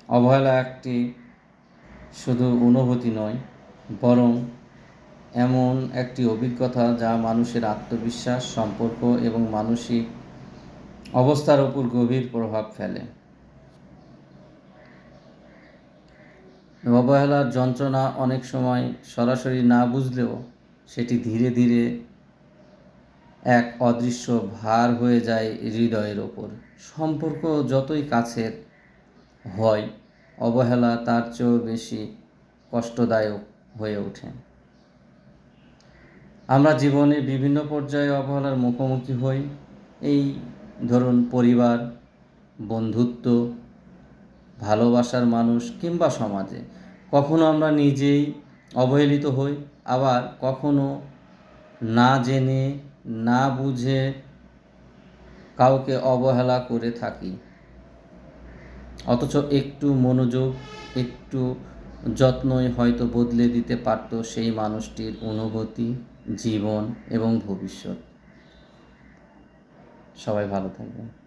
অবহেলা একটি শুধু অনুভূতি নয়, বরং এমন একটি অভিজ্ঞতা যা মানুষের আত্মবিশ্বাস, সম্পর্ক এবং মানসিক অবস্থার উপর গভীর প্রভাব ফেলে। অবহেলার যন্ত্রণা অনেক সময় সরাসরি না বুঝলেও সেটি ধীরে ধীরে এক অদৃশ্য ভার হয়ে যায় হৃদয়ের ওপর। সম্পর্ক যতই কাছের হয়, অবহেলা তার চেয়েও বেশি কষ্টদায়ক হয়ে ওঠে। আমরা জীবনে বিভিন্ন পর্যায়ে অবহেলার মুখোমুখি হই। এই ধরুন পরিবার, বন্ধুত্ব, ভালোবাসার মানুষ কিংবা সমাজে। কখনো আমরা নিজেই অবহেলিত হই, আবার কখনো না জেনে না বুঝে কাউকে অবহেলা করে থাকি। অথচ একটু মনোযোগ, একটু যত্নই হয়তো বদলে দিতে পারত সেই মানুষটির অনুভূতি, জীবন এবং ভবিষ্যৎ। সবাই ভালো থাকবেন।